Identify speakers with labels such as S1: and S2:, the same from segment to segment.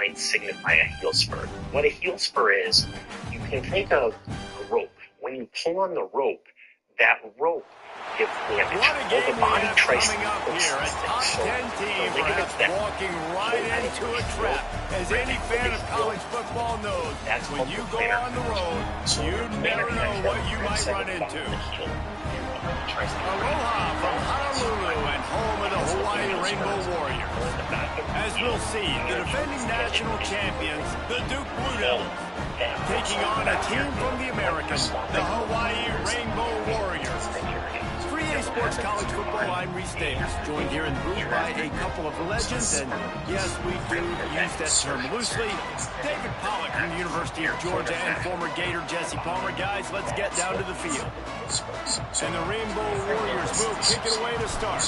S1: might signify a heel spur. What a heel spur is, you can take a rope. When you pull on the rope, that rope gets damaged. Well, the body tries to push this thing. So the ligaments that
S2: walking right into a trap. As any fan of college football knows, when you go on the road, you never know what you might run into. Aloha from Honolulu and home of the Hawaii Rainbow Warriors. As we'll see, the defending national champions, the Duke Blue Devils, taking on a team from the Americas, the Hawaii Rainbow Warriors. 3A Sports College Football, I'm Reese Davis, joined here in the booth by a couple of legends, and yes, we do use that term loosely. David Pollack from the University of Georgia and former Gator Jesse Palmer. Guys, let's get down to the field. And the Rainbow Warriors will kick it away to start.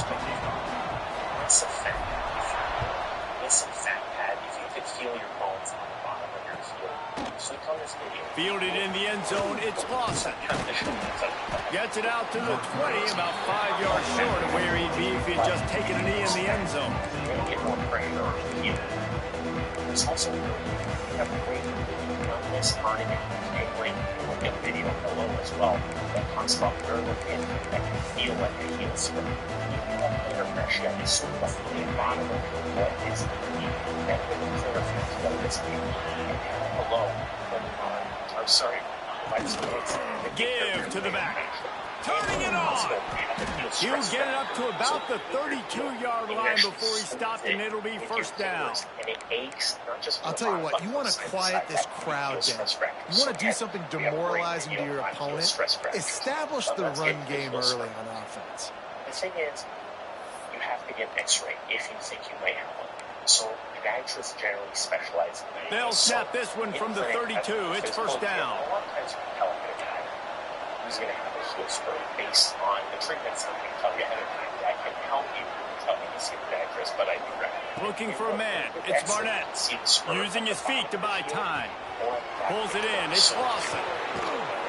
S1: Listen, fat pad, if you could feel your bones on the bottom of your heel, click on this video.
S2: Fielded in the end zone, it's Lawson. Gets it out to the 20, about 5 yards short of where he'd be if he'd just taken a knee in the end zone.
S1: You're going to get more pressure on the heel. There's also, you have a great on this on it, and link, look at video below as well. That talks about where the pin that can feel like a heel spur. Plantar fascia is sort of the bottom of what is the knee. That plantar fascia is the knee. And down below, I'm sorry,
S2: give to the back. Turning it on. He'll get it up to about the 32-yard line before he stopped, and it'll be first down.
S3: I'll tell you what, you want to quiet this crowd down. You want to do something demoralizing to your opponent. Establish the run game early on offense.
S1: The thing is, you have to get an X-ray if you think you might have one. So podiatrists generally specialize in that.
S2: They'll snap this one from the 32. It's first down.
S1: A lot of times you can tell a guy who's going to have a heel spur based on the treatments I'm going to tell you ahead of time. I can help you tell me to see a podiatrist, but I do recommend.
S2: Looking for a man. It's Barnett. Using his feet to buy time. Pulls it in. It's Lawson.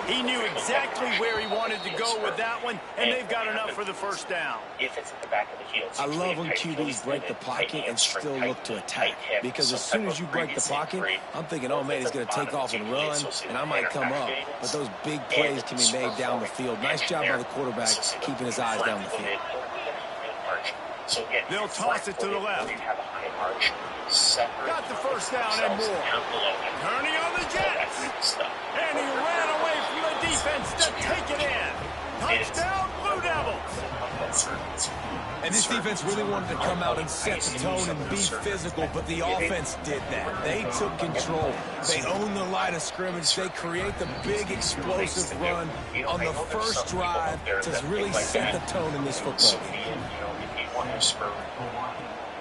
S2: He knew exactly where he wanted to go with that one, and they've got enough for the first down.
S1: If it's at the back of the heel,
S4: I love when QBs break the pocket and still look to attack. Because as soon as you break the pocket, I'm thinking, oh man, he's going to take off and run, and I might come up. But those big plays can be made down the field. Nice job by the quarterback keeping his eyes down the field.
S2: They'll toss it to the left. Got the first down and more. Turning on the Jets. And he ran away from the defense to take it in. Touchdown, Blue Devils.
S4: And this defense really wanted to come out and set the tone and be physical, but the offense did that. They took control. They own the line of scrimmage. They create the big explosive run on the first drive to really set the tone in this football game.
S1: If you want your spur, you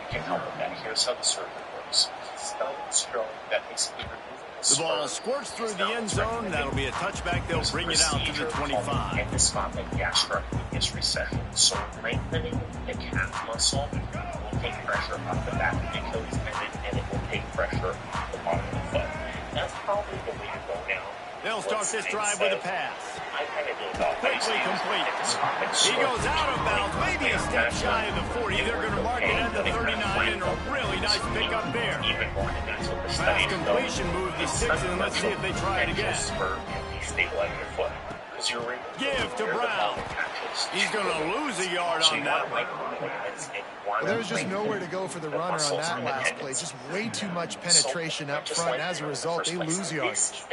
S1: can help with that. Here's how the surgery works.
S2: The ball squirts through the end zone. That'll be a touchback. They'll bring it out to the 25.
S1: Endoscopic gastrocnemius recession. So lengthening the calf muscle will take pressure off the back of the Achilles tendon, and it will take pressure off the bottom of the foot. That's probably the way to go now.
S2: They'll start this drive with a pass.
S1: I kind of did about
S2: quickly complete. He goes out of bounds, maybe a step shy of the 40. They're going to mark it at the 39, and a really nice pickup there. Fast completion move the 6, and let's see if they try it again. Give to Brown. He's going to lose a yard on that one.
S3: Well, there was just nowhere to go for the runner on that last play. Just way too much penetration up front. As a result, they lose yardage.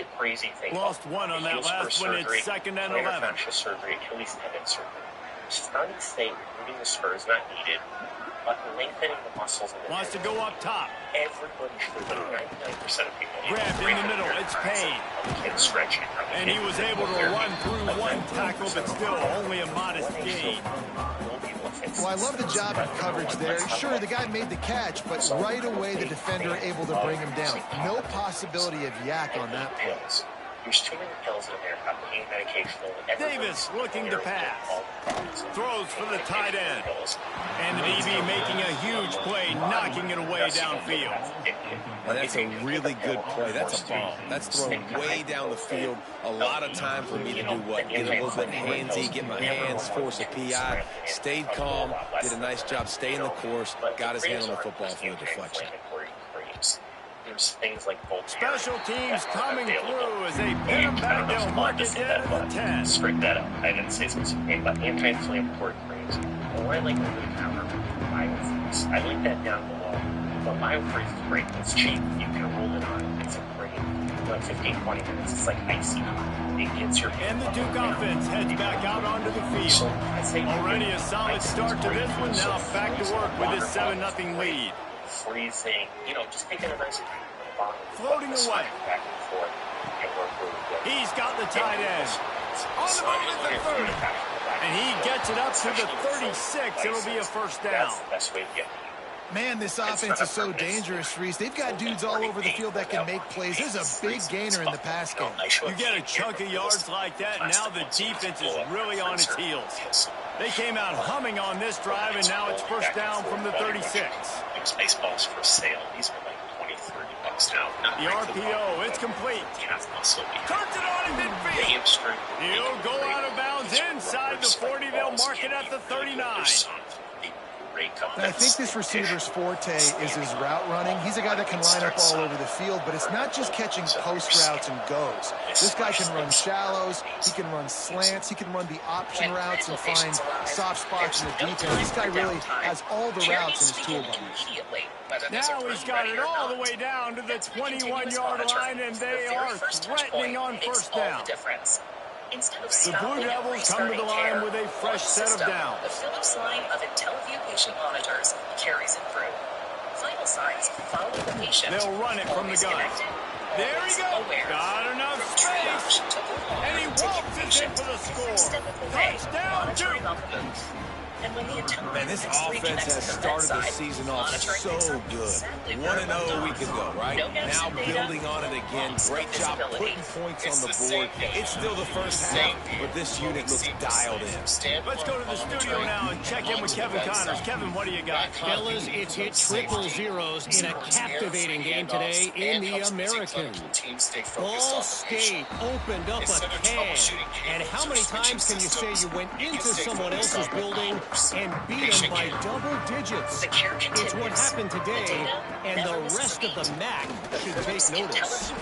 S2: Lost one on that last one. It's 2nd and 11.
S1: Studies say removing the spur is not needed, but lengthening the muscles in the
S2: wants to go up top.
S1: Everybody should, 99% of people.
S2: Grabbed in the middle. It's Payne. And he was able to run through one tackle, but still only a modest gain.
S3: Well, I love the job of coverage there. Sure, the guy made the catch, but right away the defender able to bring him down. No possibility of yak on that play.
S1: There's too many pills in there, pain medication.
S2: Davis looking to pass. Throws for the tight end. And the DB making a huge play, knocking it away downfield.
S4: Well, that's a really good play. That's a bomb. That's thrown way down the field. A lot of time for me to do what? Get a little bit handsy, get my hands, force a PI. Stayed calm, did a nice job staying the course, got his hand on the football for the deflection.
S1: there's things like
S2: special teams coming through as they pin them back. They'll mark it dead at the 10.
S1: Strike that out. I didn't say specific name, but anti-inflammatory creams. And what I like over the counter, biofreeze. I like that down below. But biofreeze is great. It's cheap. You can roll it on. It's a great, 15-20 minutes. It's like icy hot. It gets your
S2: and the Duke offense heads back out onto the field.
S1: So I say
S2: already a solid start to this one. Now back to work with his 7-0 lead.
S1: Freezing, just taking a nice
S2: floating away.
S1: Back and forth.
S2: He's got the tight end. On the move at the 30. And he gets it up to the 36. It'll be a first down.
S1: That's the best way to get it.
S3: Man, this offense is so dangerous, Reese. They've got dudes all over the field that can make plays. There's a big gainer in the pass game.
S2: You get a chunk of yards like that, and now the defense is really on its heels. They came out humming on this drive, and now it's first down from the 36.
S1: These baseballs for sale. These are like $20-$30 now.
S2: The RPO, it's complete. Turns it on in midfield. He'll go out of bounds inside the 40. They'll mark it at the 39.
S3: I think this receiver's forte is his route running. He's a guy that can line up all over the field, but it's not just catching post routes and goes. This guy can run shallows, he can run slants, he can run the option routes and find soft spots in the defense. This guy really has all the routes in his toolbox.
S2: Now he's got it all the way down to the 21-yard line, and they are threatening on first down. The Blue Devils come to the line with a fresh set of downs.
S5: The Philips line of IntelliVue patient monitors carries it through. Vital signs follow the patient.
S2: They'll run it from the gun. There he goes. Got enough space. And he walks it in for the score. Touchdown, Duke.
S4: Man, this offense has started the season off so good. 1-0 a week ago, right? Now building on it again. Great job putting points on the board. It's still the first half, but this unit looks dialed in.
S2: Let's go to the studio now and check in with Kevin Connors. Kevin, what do you got?
S6: Fellas, it's hit triple zeros in a captivating game today in the American. Ball State opened up a can. And how many times can you say you went into someone else's building and beat them by double digits? It's what happened today, and the rest of the MAC should take notice.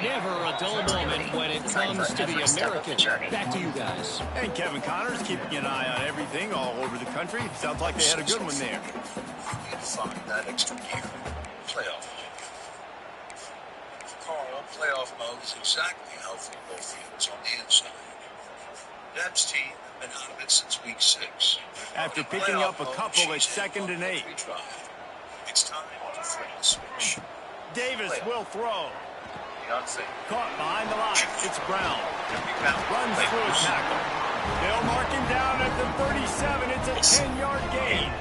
S6: Never a dull moment when it comes to the American. Back to you guys.
S2: And Kevin Connors keeping an eye on everything all over the country. Sounds like they had a good one there.
S7: Find that extra gear. Playoff. Carl, playoff mode is exactly how football feels on the inside. Deb's team been out of it since week 6.
S2: After picking up a couple at 2nd and 8.
S7: It's time to flip the switch.
S2: Davis will throw. Caught behind the line. It's Brown. Runs through a tackle. They'll mark him down at the 37. It's a 10-yard gain.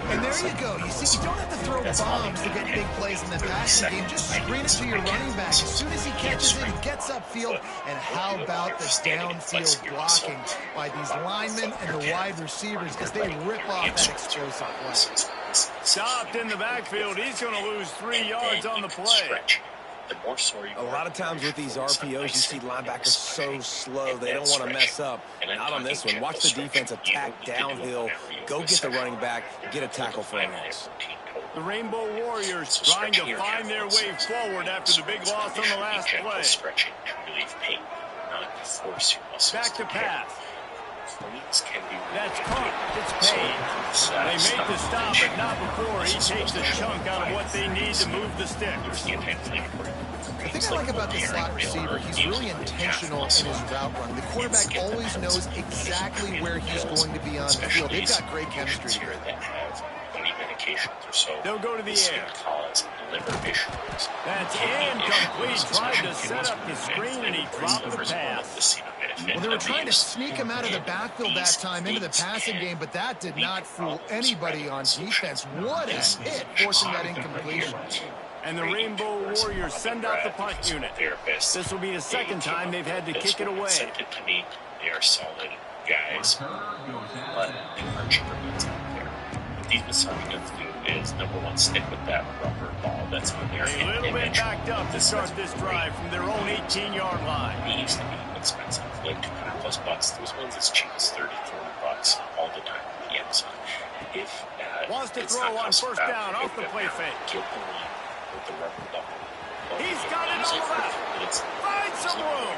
S3: And there you go. You see, you don't have to throw bombs to get big plays in the passing game. Just screen it to your running back. As soon as he catches it, he gets upfield. And how about the downfield blocking by these linemen and the wide receivers as they rip off that explosive play.
S2: Stopped in the backfield. He's going to lose 3 yards on the play.
S4: A lot of times with these RPOs, you see linebackers so slow. They don't want to mess up. Not on this one. Watch the defense attack downhill. Go get the running back. Get a tackle for a loss.
S2: The Rainbow Warriors trying to find their way forward after the big loss on the last play. Back to pass. That's caught. It's paid. They made the stop, but not before he takes a chunk out of what they need to move the sticks.
S3: The thing I like about the slot receiver, he's really intentional in his route run. The quarterback always knows exactly where he's going to be on the field. They've got great chemistry here.
S2: They'll go to the air. That's incomplete. Tried to set up the screen, and he dropped the pass.
S3: Well, they were trying to sneak him out of the backfield that time into the passing game, but that did not fool anybody on defense. What a hit, forcing that incompletion.
S2: And the Rainbow Warriors send out the punt unit. This will be the second time they've had to kick it away.
S1: They are solid guys, but they are cheaper guns out there. What these Masonic guns do is, number one, stick with that rubber ball that's on there.
S2: A little bit backed up to start this drive from their own 18-yard line.
S1: They used to be expensive, like $200+. Those ones as cheap as $30, $40 all the time on Amazon. If
S2: wants to throw on first down off the play fake.
S1: Get the line.
S2: He's got it all left. Find some room.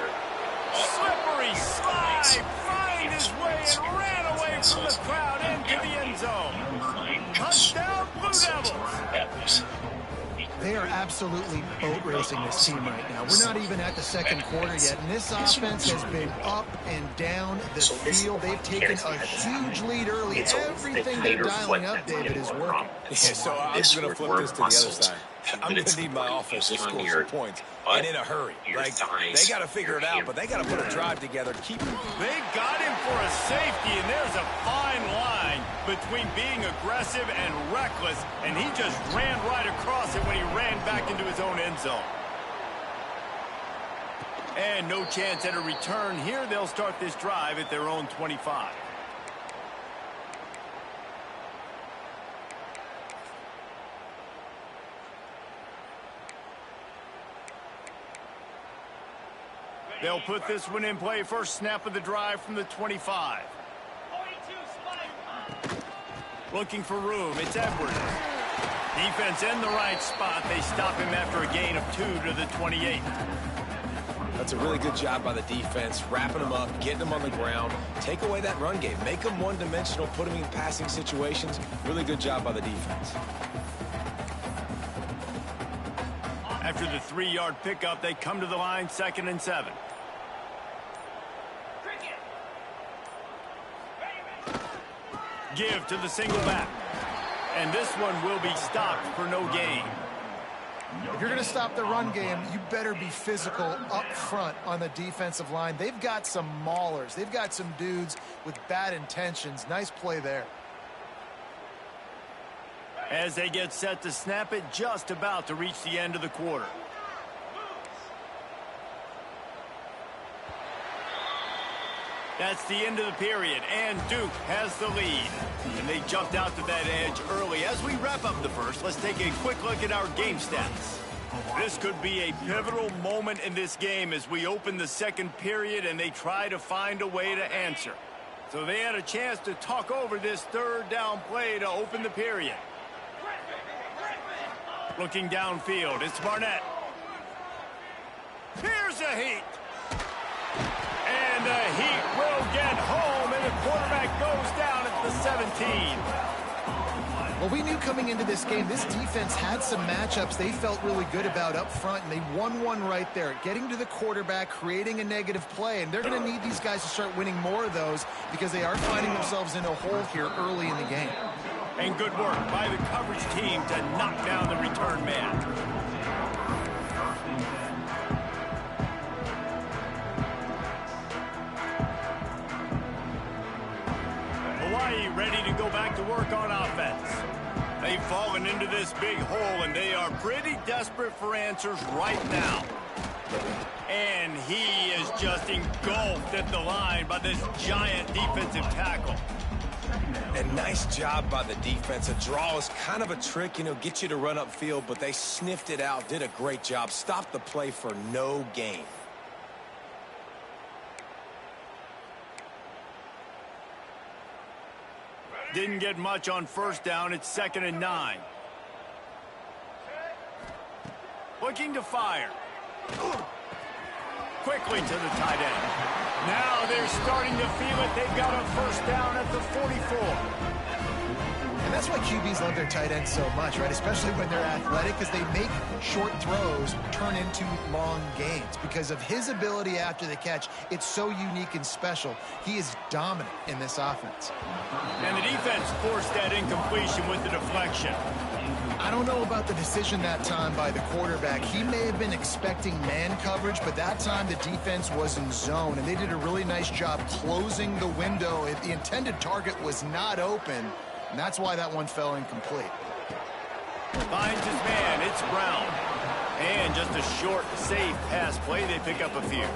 S2: Slippery slide. Find his way and ran away from the crowd into the end zone. Touchdown, Blue Devils.
S3: They are absolutely boat racing this team right now. We're not even at the second quarter yet, and this offense has been up and down the field. They've taken a huge lead early. Everything they're dialing up, David, is working.
S4: Yeah, so I'm just going to flip this to the other side. I'm going to need my offense to score some points, and in a hurry. Like, they got to figure it out, but they got to put a drive together. They
S2: got him for a safety, and there's a fine line between being aggressive and reckless, and he just ran right across it when he ran back into his own end zone. And no chance at a return here. They'll start this drive at their own 25. They'll put this one in play. First snap of the drive from the 25. Looking for room. It's Edwards. Defense in the right spot. They stop him after a gain of 2 to the 28.
S4: That's a really good job by the defense, wrapping them up, getting them on the ground. Take away that run game. Make them one-dimensional, put them in passing situations. Really good job by the defense.
S2: After the 3-yard pickup, they come to the line, 2nd and 7. Give to the single back. And this one will be stopped for no gain.
S3: If you're going to stop the run game, you better be physical up front on the defensive line. They've got some maulers. They've got some dudes with bad intentions. Nice play there.
S2: As they get set to snap it, just about to reach the end of the quarter. That's the end of the period, and Duke has the lead. And they jumped out to that edge early. As we wrap up the first, let's take a quick look at our game stats. This could be a pivotal moment in this game as we open the second period and they try to find a way to answer. So they had a chance to talk over this third down play to open the period. Looking downfield, it's Barnett. Here's a heat. And the Heat will get home, and the quarterback goes down at the 17.
S3: Well, we knew coming into this game, this defense had some matchups they felt really good about up front, and they won one right there, getting to the quarterback, creating a negative play, and they're going to need these guys to start winning more of those because they are finding themselves in a hole here early in the game.
S2: And good work by the coverage team to knock down the return man. Ready to go back to work on offense. They've fallen into this big hole, and they are pretty desperate for answers right now. And he is just engulfed at the line by this giant defensive tackle.
S4: And nice job by the defense. A draw is kind of a trick, get you to run upfield, but they sniffed it out, did a great job, stopped the play for no gain.
S2: Didn't get much on first down. It's 2nd and 9. Looking to fire. Quickly to the tight end. Now they're starting to feel it. They've got a first down at the 44.
S3: And that's why QBs love their tight ends so much, right? Especially when they're athletic, because they make short throws turn into long gains. Because of his ability after the catch, it's so unique and special. He is dominant in this offense.
S2: And the defense forced that incompletion with the deflection.
S3: I don't know about the decision that time by the quarterback. He may have been expecting man coverage, but that time the defense was in zone, and they did a really nice job closing the window. The intended target was not open, and that's why that one fell incomplete.
S2: Finds his man. It's Brown. And just a short, safe pass play. They pick up a few.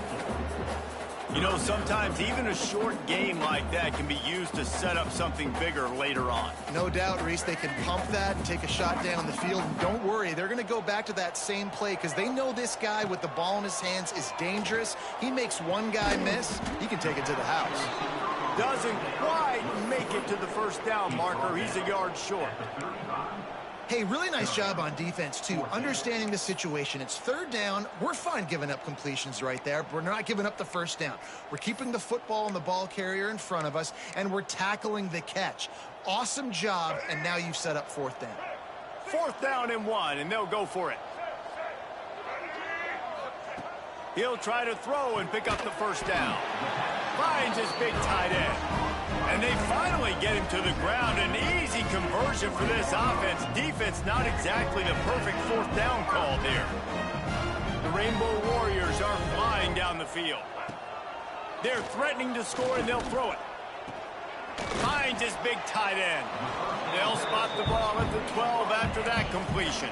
S2: Sometimes even a short game like that can be used to set up something bigger later on.
S3: No doubt, Reese, they can pump that and take a shot down the field. And don't worry, they're going to go back to that same play because they know this guy with the ball in his hands is dangerous. He makes one guy miss, he can take it to the house.
S2: Doesn't quite make it to the first down marker. He's a yard short.
S3: Hey, really nice job on defense, too, understanding the situation. It's third down. We're fine giving up completions right there, but we're not giving up the first down. We're keeping the football and the ball carrier in front of us, and we're tackling the catch. Awesome job, and now you've set up fourth down.
S2: 4th down and 1, and they'll go for it. He'll try to throw and pick up the first down. Finds his big tight end. And they finally get him to the ground. An easy conversion for this offense. Defense not exactly the perfect 4th down call there. The Rainbow Warriors are flying down the field. They're threatening to score, and they'll throw it. Finds his big tight end. They'll spot the ball at the 12 after that completion.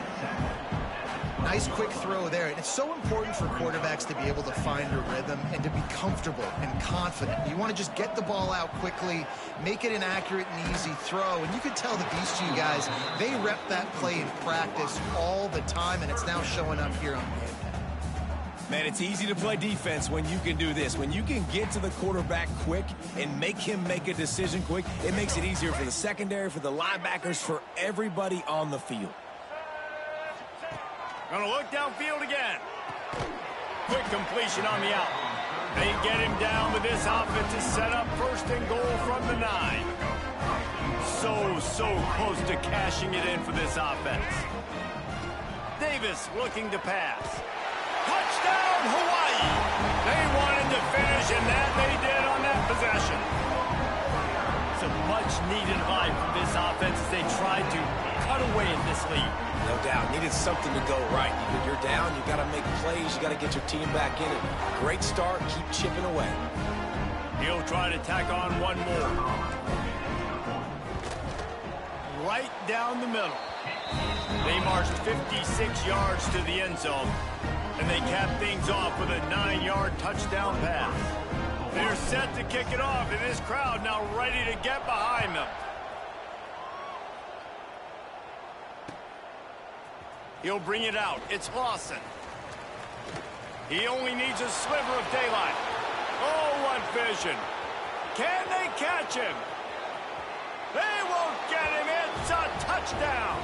S3: Nice quick throw there. And it's so important for quarterbacks to be able to find a rhythm and to be comfortable and confident. You want to just get the ball out quickly, make it an accurate and easy throw. And you can tell that these two guys, they rep that play in practice all the time, and it's now showing up here on game day.
S4: Man, it's easy to play defense when you can do this. When you can get to the quarterback quick and make him make a decision quick, it makes it easier for the secondary, for the linebackers, for everybody on the field.
S2: Gonna look downfield again. Quick completion on the out. They get him down, but this offense is set up 1st and goal from the 9. So close to cashing it in for this offense. Davis looking to pass. Touchdown, Hawaii! They wanted to finish, and that they did on that possession. Some much-needed life from this offense as they tried to cut away at this lead.
S4: No doubt. Needed something to go right. You're down. You got to make plays. You got to get your team back in it. Great start. Keep chipping away.
S2: He'll try to tack on one more. Right down the middle. They marched 56 yards to the end zone, and they cap things off with a 9-yard touchdown pass. They're set to kick it off, and this crowd now ready to get behind them. He'll bring it out. It's Lawson. He only needs a sliver of daylight. Oh, what vision. Can they catch him? They won't get him. It's a touchdown.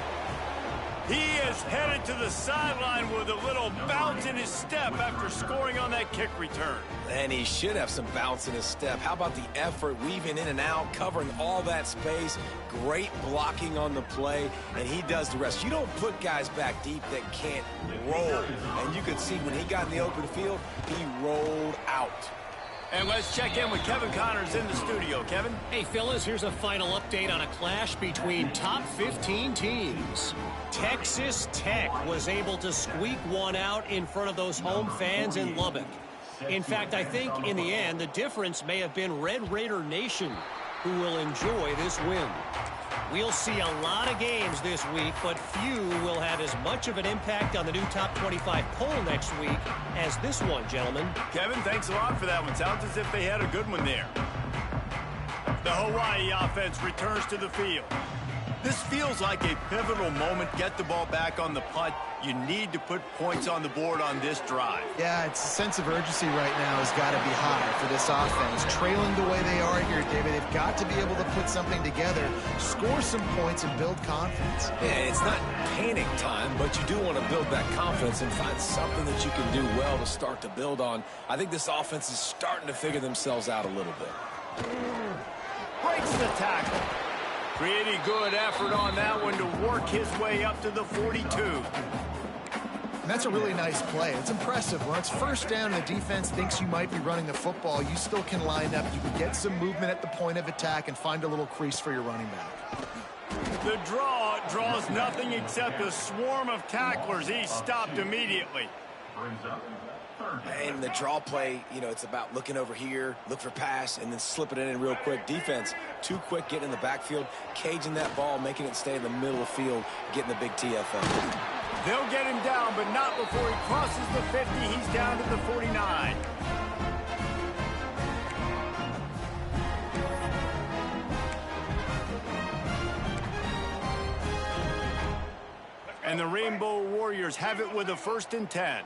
S2: He is headed to the sideline with a little bounce in his step after scoring on that kick return.
S4: And he should have some bounce in his step. How about the effort, weaving in and out, covering all that space, great blocking on the play, and he does the rest. You don't put guys back deep that can't roll. And you could see when he got in the open field, he rolled out.
S2: And let's check in with Kevin Connors in the studio. Kevin?
S6: Hey, fellas, here's a final update on a clash between top 15 teams. Texas Tech was able to squeak one out in front of those home fans in Lubbock. In fact, I think in the end, the difference may have been Red Raider Nation, who will enjoy this win. We'll see a lot of games this week, but few will have as much of an impact on the new top 25 poll next week as this one, gentlemen.
S2: Kevin, thanks a lot for that one. Sounds as if they had a good one there. The Hawaii offense returns to the field. This feels like a pivotal moment. Get the ball back on the punt. You need to put points on the board on this drive.
S3: Yeah, it's a sense of urgency right now has got to be high for this offense. Trailing the way they are here, David, they've got to be able to put something together, score some points, and build confidence.
S4: Yeah, it's not panic time, but you do want to build that confidence and find something that you can do well to start to build on. I think this offense is starting to figure themselves out a little bit.
S2: Breaks the tackle. Pretty good effort on that one to work his way up to the 42.
S3: And that's a really nice play. It's impressive. When it's first down and the defense thinks you might be running the football, you still can line up. You can get some movement at the point of attack and find a little crease for your running back.
S2: The draw draws nothing except a swarm of tacklers. He's stopped immediately.
S4: And the draw play, you know, it's about looking over here, look for pass, and then slipping it in real quick. Defense, too quick getting in the backfield, caging that ball, making it stay in the middle of the field, getting the big TFL.
S2: They'll get him down, but not before he crosses the 50. He's down to the 49. And the Rainbow Warriors have it with a 1st and 10.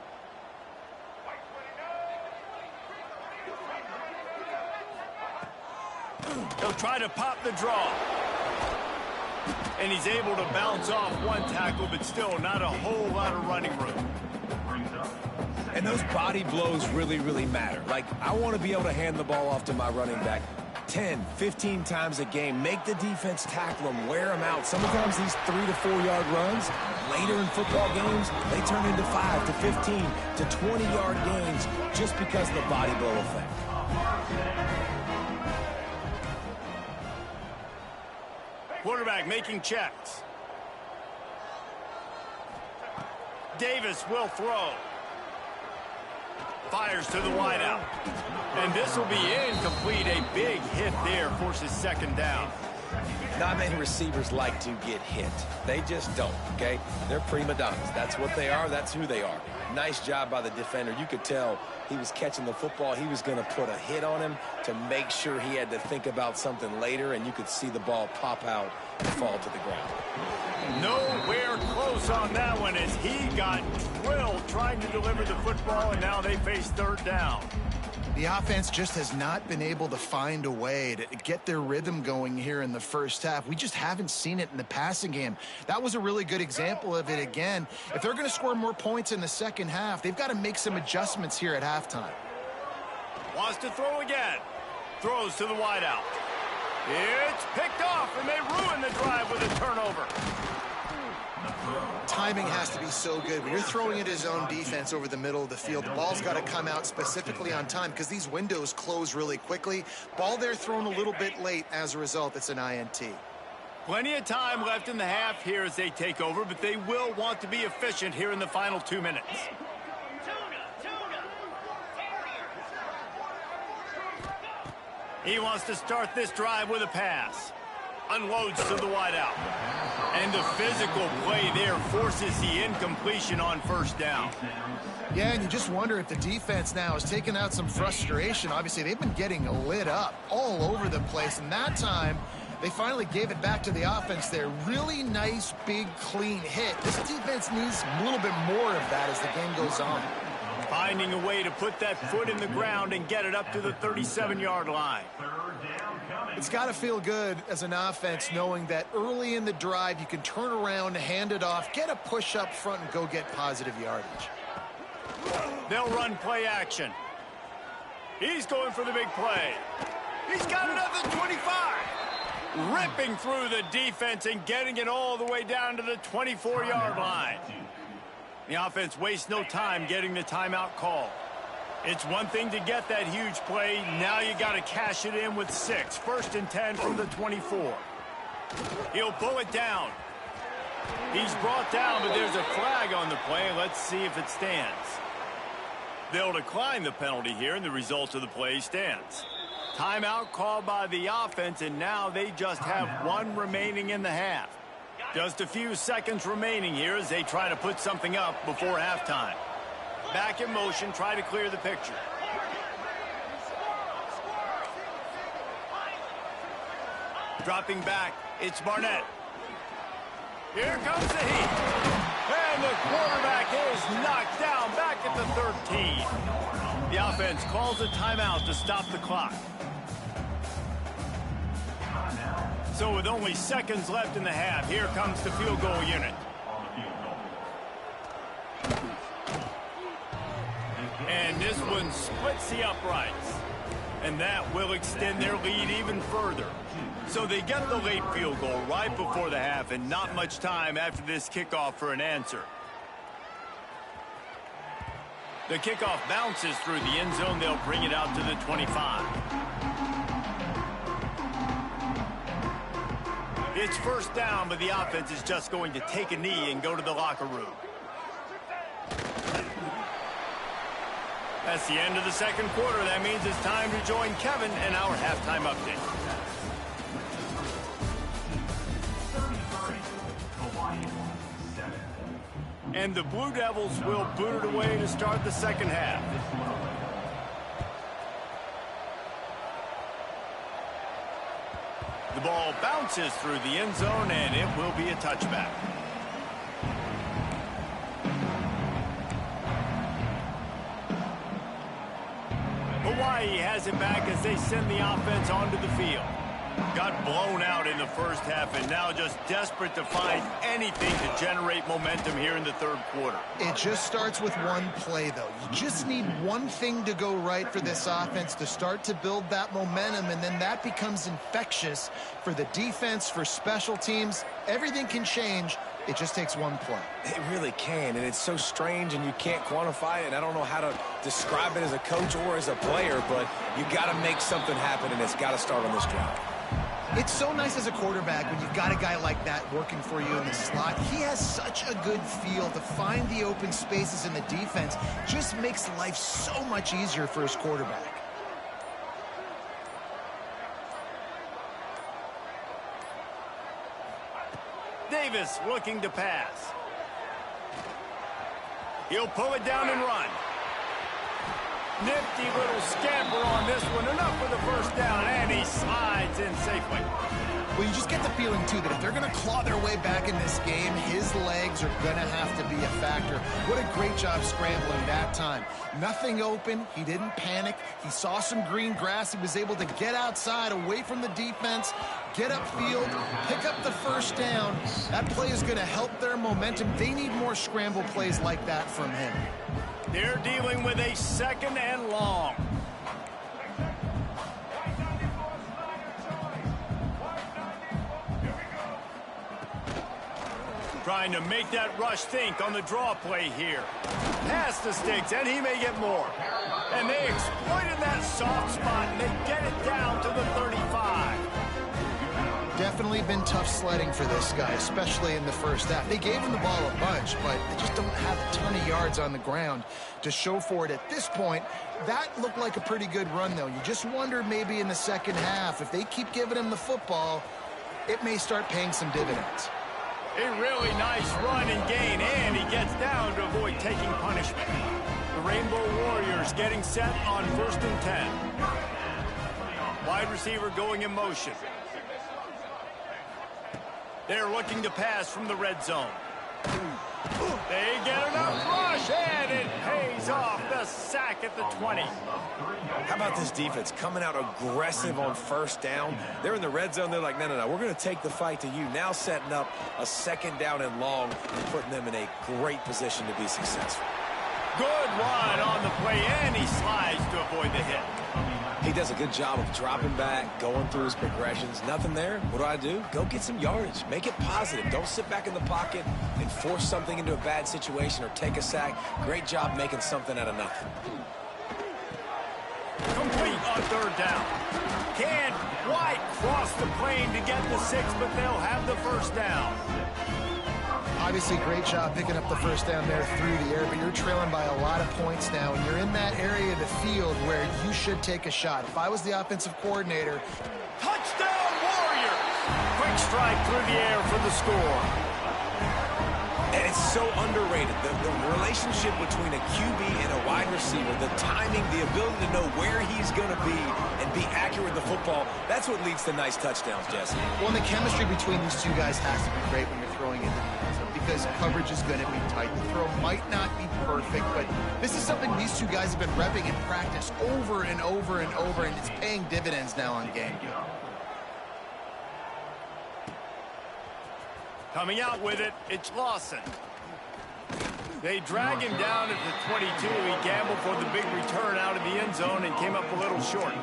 S2: He'll try to pop the draw. And he's able to bounce off one tackle, but still not a whole lot of running room.
S4: And those body blows really, really matter. Like, I want to be able to hand the ball off to my running back 10, 15 times a game. Make the defense tackle them, wear them out. Sometimes these 3 to 4 yard runs, later in football games, they turn into 5 to 15 to 20 yard gains just because of the body blow effect.
S2: Quarterback making checks. Davis will throw. Fires to the wideout. And this will be incomplete. A big hit there forces second down.
S4: Not many receivers like to get hit. They just don't, okay? They're prima donnas. That's what they are. That's who they are. Nice job by the defender. You could tell he was catching the football. He was going to put a hit on him to make sure he had to think about something later, and you could see the ball pop out and fall to the ground.
S2: Nowhere close on that one as he got drilled trying to deliver the football, and now they face third down.
S3: The offense just has not been able to find a way to get their rhythm going here in the first half. We just haven't seen it in the passing game. That was a really good example of it again. If they're going to score more points in the second half, they've got to make some adjustments here at halftime.
S2: Wants to throw again. Throws to the wideout. It's picked off, and they ruin the drive with a turnover.
S3: Timing has to be so good. When you're throwing at his own defense over the middle of the field, the ball's got to come out specifically on time because these windows close really quickly. Ball there thrown a little bit late. As a result, it's an INT.
S2: Plenty of time left in the half here as they take over, but they will want to be efficient here in the final 2 minutes. He wants to start this drive with a pass. Unloads to the wideout. And the physical play there forces the incompletion on first down.
S3: Yeah, and you just wonder if the defense now has taken out some frustration. Obviously, they've been getting lit up all over the place. And that time, they finally gave it back to the offense there. Really nice, big, clean hit. This defense needs a little bit more of that as the game goes on.
S2: Finding a way to put that foot in the ground and get it up to the 37-yard line.
S3: It's got to feel good as an offense knowing that early in the drive you can turn around, hand it off, get a push up front, and go get positive yardage.
S2: They'll run play action. He's going for the big play. He's got it up at 25. Ripping through the defense and getting it all the way down to the 24-yard line. The offense wastes no time getting the timeout call. It's one thing to get that huge play. Now you got to cash it in with 6. 1st and 10 from the 24. He'll pull it down. He's brought down, but there's a flag on the play. Let's see if it stands. They'll decline the penalty here, and the result of the play stands. Timeout called by the offense, and now they just have 1 remaining in the half. Just a few seconds remaining here as they try to put something up before halftime. Back in motion, try to clear the picture. Dropping back, it's Barnett. Here comes the heat. And the quarterback is knocked down back at the 13. The offense calls a timeout to stop the clock. So with only seconds left in the half, here comes the field goal unit. And this one splits the uprights. And that will extend their lead even further. So they get the late field goal right before the half and not much time after this kickoff for an answer. The kickoff bounces through the end zone. They'll bring it out to the 25. It's first down, but the offense is just going to take a knee and go to the locker room. That's the end of the second quarter. That means it's time to join Kevin and our halftime update. And the Blue Devils will boot it away to start the second half. The ball bounces through the end zone, and it will be a touchback. Hawaii has it back as they send the offense onto the field. Got blown out in the first half and now just desperate to find anything to generate momentum here in the third quarter.
S3: It just starts with one play, though. You just need one thing to go right for this offense to start to build that momentum, and then that becomes infectious for the defense, for special teams. Everything can change. It just takes one play.
S4: It really can, and it's so strange, and you can't quantify it. And I don't know how to describe it as a coach or as a player, but you got to make something happen, and it's got to start on this drive.
S3: It's so nice as a quarterback when you've got a guy like that working for you in the slot. He has such a good feel to find the open spaces in the defense. Just makes life so much easier for his quarterback.
S2: Davis looking to pass. He'll pull it down and run. Nifty little scamper on this one. Enough for the first down, and he slides in safely.
S3: Well, you just get the feeling, too, that if they're going to claw their way back in this game, his legs are going to have to be a factor. What a great job scrambling that time. Nothing open. He didn't panic. He saw some green grass. He was able to get outside, away from the defense, get upfield, pick up the first down. That play is going to help their momentum. They need more scramble plays like that from him.
S2: They're dealing with a second and long. Trying to make that rush think on the draw play here. Past the sticks, and he may get more. And they exploited that soft spot, and they get it down to the 35.
S3: Definitely been tough sledding for this guy, especially in the first half. They gave him the ball a bunch, but they just don't have a ton of yards on the ground to show for it at this point. That looked like a pretty good run, though. You just wonder maybe in the second half, if they keep giving him the football, it may start paying some dividends.
S2: A really nice run and gain, and he gets down to avoid taking punishment. The Rainbow Warriors getting set on 1st and 10. Wide receiver going in motion. They're looking to pass from the red zone. They get enough rush, and it pays off. The sack at the 20.
S4: How about this defense coming out aggressive on first down? They're in the red zone. They're like, no, we're going to take the fight to you. Now setting up a second down and long and putting them in a great position to be successful.
S2: Good run on the play, and he slides to avoid the hit.
S4: He does a good job of dropping back, going through his progressions. Nothing there. What do? Go get some yardage. Make it positive. Don't sit back in the pocket and force something into a bad situation or take a sack. Great job making something out of nothing.
S2: Complete on third down. Can't quite cross the plane to get the 6, but they'll have the first down.
S3: Obviously, great job picking up the first down there through the air, but you're trailing by a lot of points now, and you're in that area of the field where you should take a shot. If I was the offensive coordinator...
S2: Touchdown, Warriors! Quick strike through the air for the score.
S4: And it's so underrated. The relationship between a QB and a wide receiver, the timing, the ability to know where he's going to be and be accurate with the football, that's what leads to nice touchdowns, Jesse.
S3: Well, the chemistry between these two guys has to be great when you're throwing into the end zone because coverage is going to be tight. The throw might not be perfect, but this is something these two guys have been repping in practice over and over and over, and it's paying dividends now on game day.
S2: Coming out with it, it's Lawson. They drag him down at the 22. He gambled for the big return out of the end zone and came up a little short.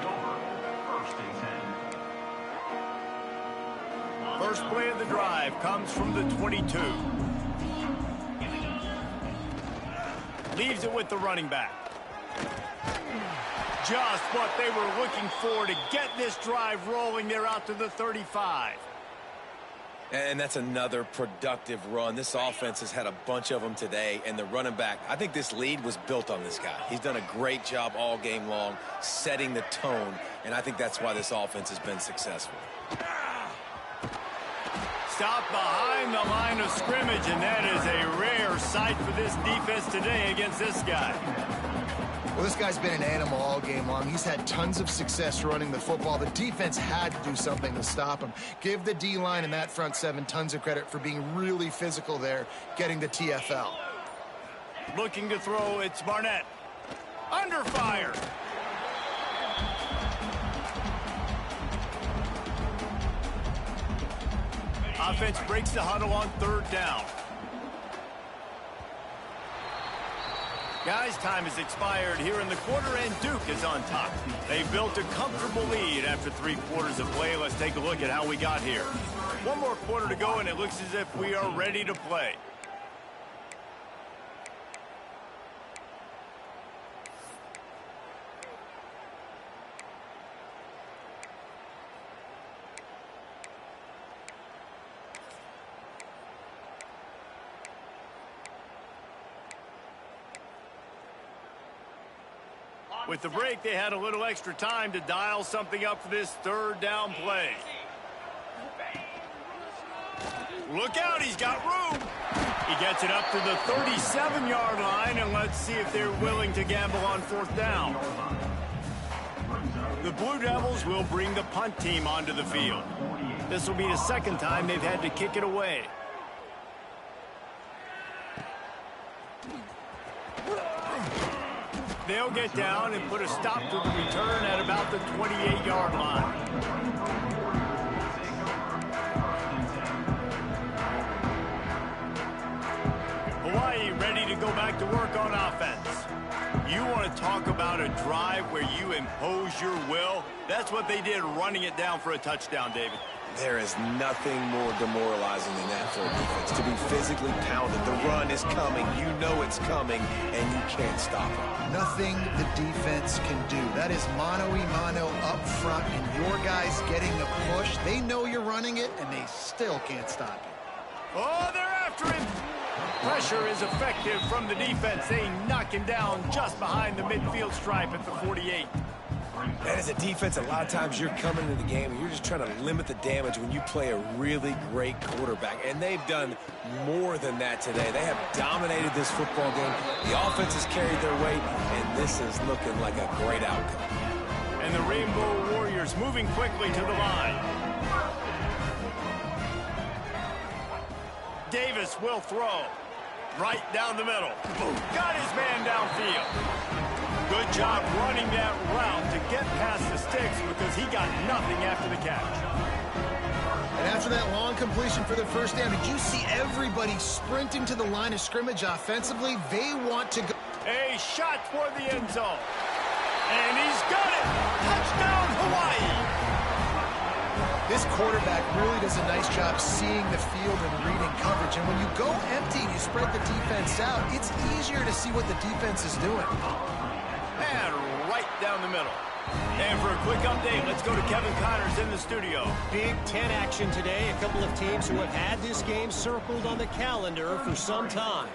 S2: First play of the drive comes from the 22. Leaves it with the running back. Just what they were looking for to get this drive rolling. They're out to the 35.
S4: And that's another productive run. This offense has had a bunch of them today, and the running back, I think this lead was built on this guy. He's done a great job all game long, setting the tone, and I think that's why this offense has been successful.
S2: Stop behind the line of scrimmage, and that is a rare sight for this defense today against this guy.
S3: Well, this guy's been an animal all game long. He's had tons of success running the football. The defense had to do something to stop him. Give the D-line and that front seven tons of credit for being really physical there, getting the TFL.
S2: Looking to throw, it's Barnett. Under fire. Offense breaks the huddle on 3rd down. Guys, time has expired here in the quarter, and Duke is on top. They built a comfortable lead after 3 quarters of play. Let's take a look at how we got here. 1 more quarter to go, and it looks as if we are ready to play. With the break, they had a little extra time to dial something up for this 3rd down play. Look out, he's got room. He gets it up to the 37-yard line, and let's see if they're willing to gamble on 4th down. The Blue Devils will bring the punt team onto the field. This will be the 2nd time they've had to kick it away. They'll get down and put a stop to the return at about the 28-yard line. Hawaii ready to go back to work on offense. You want to talk about a drive where you impose your will? That's what they did, running it down for a touchdown, David.
S4: There is nothing more demoralizing than that for a defense. To be physically pounded. The run is coming. You know it's coming, and you can't stop it.
S3: Nothing the defense can do. That is mano-a-mano up front, and your guys getting the push. They know you're running it, and they still can't stop it.
S2: Oh, they're after him. Pressure is effective from the defense. They knock him down just behind the midfield stripe at the 48.
S4: And as a defense, a lot of times you're coming into the game and you're just trying to limit the damage when you play a really great quarterback. And they've done more than that today. They have dominated this football game. The offense has carried their weight, and this is looking like a great outcome.
S2: And the Rainbow Warriors moving quickly to the line. Davis will throw. Right down the middle. Got his man downfield. Good job running that route to get past the sticks because he got nothing after the catch.
S3: And after that long completion for the 1st down, did you see everybody sprinting to the line of scrimmage offensively? They want to go.
S2: A shot for the end zone. And he's got it. Touchdown, Hawaii.
S3: This quarterback really does a nice job seeing the field and reading coverage. And when you go empty and you spread the defense out, it's easier to see what the defense is doing.
S2: And right down the middle. And for a quick update, let's go to Kevin Connors in the studio.
S6: Big Ten action today. A couple of teams who have had this game circled on the calendar for some time.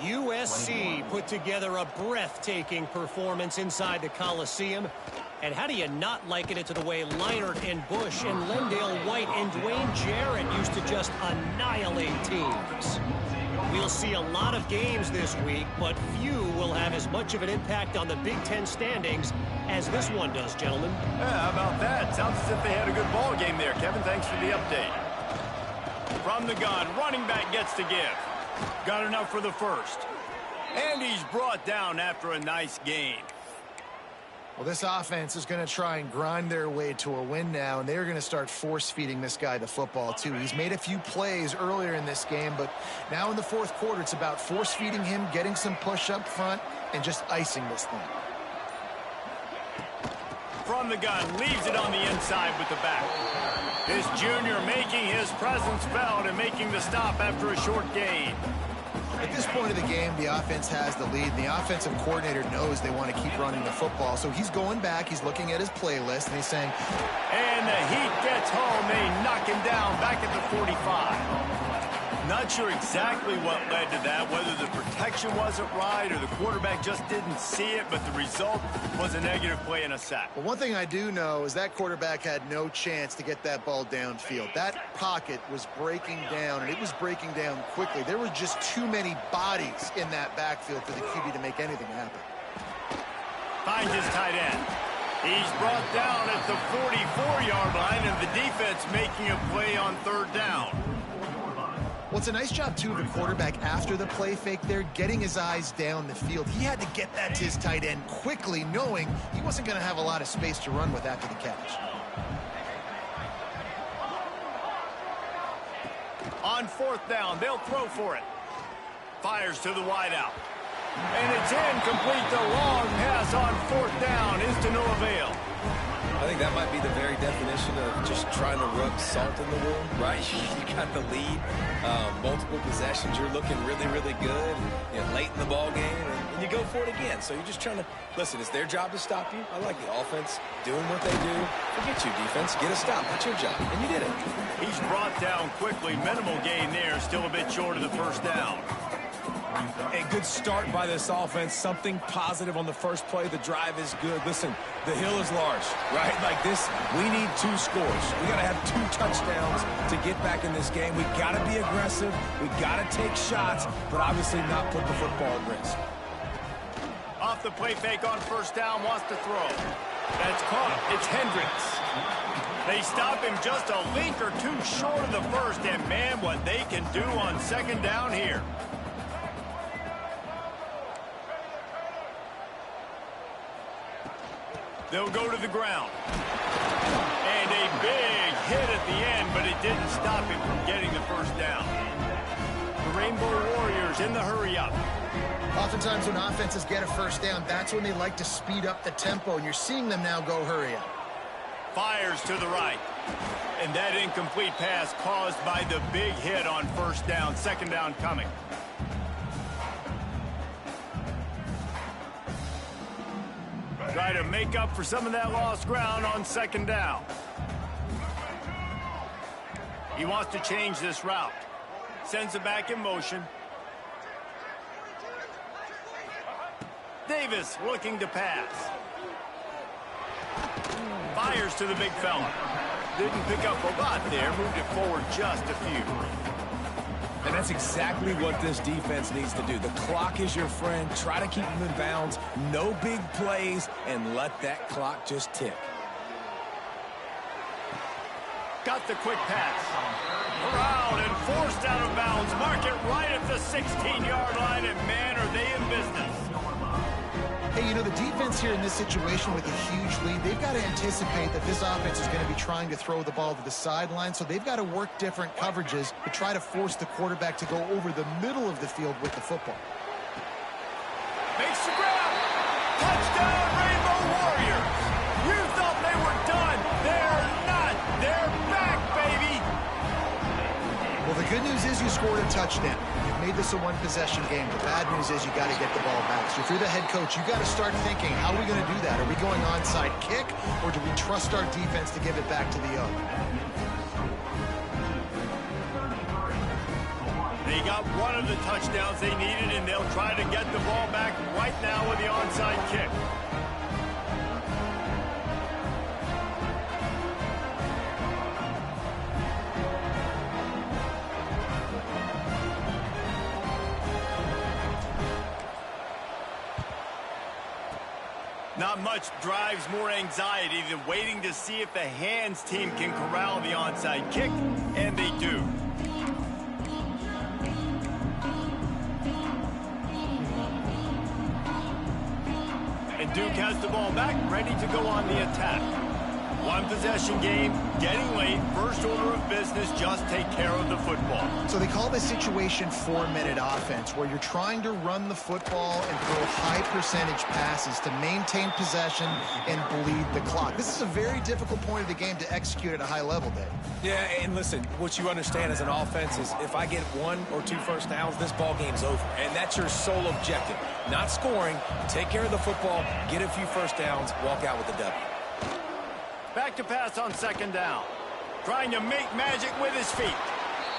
S6: USC put together a breathtaking performance inside the Coliseum. And how do you not liken it to the way Leinart and Bush and Lendale White and Dwayne Jarrett used to just annihilate teams? We'll see a lot of games this week, but few will have as much of an impact on the Big Ten standings as this one does, gentlemen.
S2: Yeah, how about that? Sounds as if they had a good ball game there, Kevin. Thanks for the update. From the gun, running back gets to give. Got enough for the 1st. And he's brought down after a nice gain.
S3: Well, this offense is going to try and grind their way to a win now, and they're going to start force-feeding this guy the football, too. He's made a few plays earlier in this game, but now in the 4th quarter, it's about force-feeding him, getting some push up front, and just icing this thing.
S2: From the gun, leaves it on the inside with the back. This junior making his presence felt and making the stop after a short gain.
S3: At this point of the game, the offense has the lead. The offensive coordinator knows they want to keep running the football. So he's going back, he's looking at his playlist, and he's saying...
S2: And the heat gets home. They knock him down back at the 45. Not sure exactly what led to that, whether the protection wasn't right or the quarterback just didn't see it, but the result was a negative play and a sack.
S3: Well, one thing I do know is that quarterback had no chance to get that ball downfield. That pocket was breaking down, and it was breaking down quickly. There were just too many bodies in that backfield for the QB to make anything happen.
S2: Finds his tight end. He's brought down at the 44-yard line, and the defense making a play on 3rd down.
S3: Well, it's a nice job, too, of the quarterback after the play fake there, getting his eyes down the field. He had to get that to his tight end quickly, knowing he wasn't going to have a lot of space to run with after the catch.
S2: On 4th down, they'll throw for it. Fires to the wideout. And it's incomplete. The long pass on 4th down is to no avail.
S4: I think that might be the very definition of just trying to rub salt in the wound, right? You got the lead, multiple possessions, you're looking really, really good, late in the ball game, and you go for it again. So you're just trying to, listen, it's their job to stop you. I like the offense doing what they do. Forget you, defense. Get a stop. That's your job. And you did it.
S2: He's brought down quickly. Minimal gain there. Still a bit short of the first down.
S4: A good start by this offense. Something positive on the first play. The drive is good. Listen, the hill is large, right? Like this, we need 2 scores. We got to have 2 touchdowns to get back in this game. We got to be aggressive. We got to take shots, but obviously not put the football at risk.
S2: Off the play fake on 1st down, wants to throw. That's caught. It's Hendricks. They stop him just a link or 2 short of the first, and man, what they can do on 2nd down here. They'll go to the ground. And a big hit at the end, but it didn't stop him from getting the first down. The Rainbow Warriors in the hurry-up.
S3: Oftentimes when offenses get a first down, that's when they like to speed up the tempo, and you're seeing them now go hurry up.
S2: Fires to the right. And that incomplete pass caused by the big hit on 1st down. 2nd down coming. Try to make up for some of that lost ground on 2nd down. He wants to change this route. Sends it back in motion. Davis looking to pass. Fires to the big fella. Didn't pick up a lot there. Moved it forward just a few.
S4: And that's exactly what this defense needs to do. The clock is your friend. Try to keep them in bounds. No big plays, and let that clock just tick.
S2: Got the quick pass. Around and forced out of bounds. Mark it right at the 16-yard line, and man, are they in business.
S3: Hey, the defense here in this situation with a huge lead, they've got to anticipate that this offense is going to be trying to throw the ball to the sideline, so they've got to work different coverages to try to force the quarterback to go over the middle of the field with the football.
S2: Makes the grab. Touchdown, Rainbow Warriors. You thought they were done. They're not. They're back, baby.
S3: Well, the good news is you scored a touchdown. You've made this a one-possession game. The bad news is you got to get the ball back. So if you're the head coach, you got to start thinking, how are we going to do that? Are we going onside kick, or do we trust our defense to give it back to the O?
S2: They got one of the touchdowns they needed, and they'll try to get the ball back right now with the onside kick. Not much drives more anxiety than waiting to see if the hands team can corral the onside kick, and they do. And Duke has the ball back, ready to go on the attack. One possession game, getting late, first order of business, just take care of the football.
S3: So they call this situation 4-minute offense, where you're trying to run the football and throw high percentage passes to maintain possession and bleed the clock. This is a very difficult point of the game to execute at a high level, Dave.
S4: Yeah, and listen, what you understand as an offense is if I get 1 or 2 first downs, this ball game's over. And that's your sole objective. Not scoring, take care of the football, get a few first downs, walk out with the W.
S2: Back to pass on 2nd down. Trying to make magic with his feet.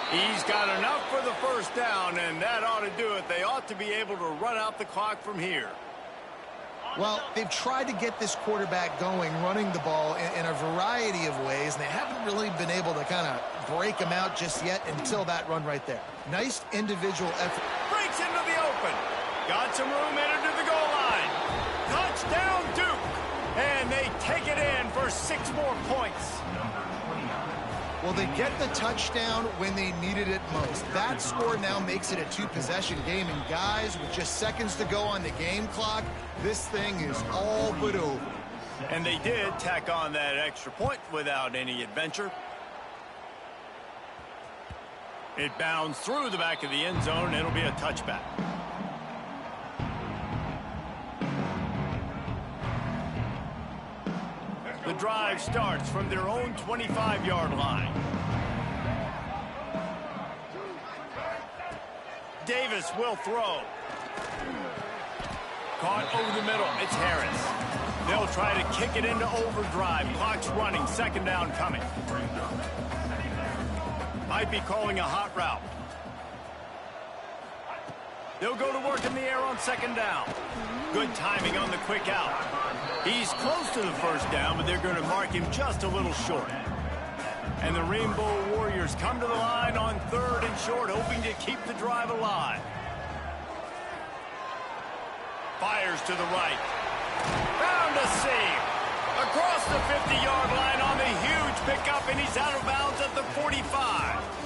S2: He's got enough for the first down, and that ought to do it. They ought to be able to run out the clock from here.
S3: Well, they've tried to get this quarterback going, running the ball in a variety of ways, and they haven't really been able to kind of break him out just yet until that run right there. Nice individual effort.
S2: Breaks into the open. Got some room headed to the goal line. Touchdown, Duke. And they take it in for 6 more points.
S3: Well, they get the touchdown when they needed it most. That score now makes it a 2-possession game. And guys, with just seconds to go on the game clock, this thing is all but over.
S2: And they did tack on that extra point without any adventure. It bounds through the back of the end zone. It'll be a touchback. The drive starts from their own 25-yard line. Davis will throw. Caught over the middle. It's Harris. They'll try to kick it into overdrive. Clock's running. Second down coming. Might be calling a hot route. They'll go to work in the air on second down. Good timing on the quick out. He's close to the first down, but they're going to mark him just a little short. And the Rainbow Warriors come to the line on third and short, hoping to keep the drive alive. Fires to the right. Found a seam. Across the 50-yard line on the huge pickup, and he's out of bounds at the 45.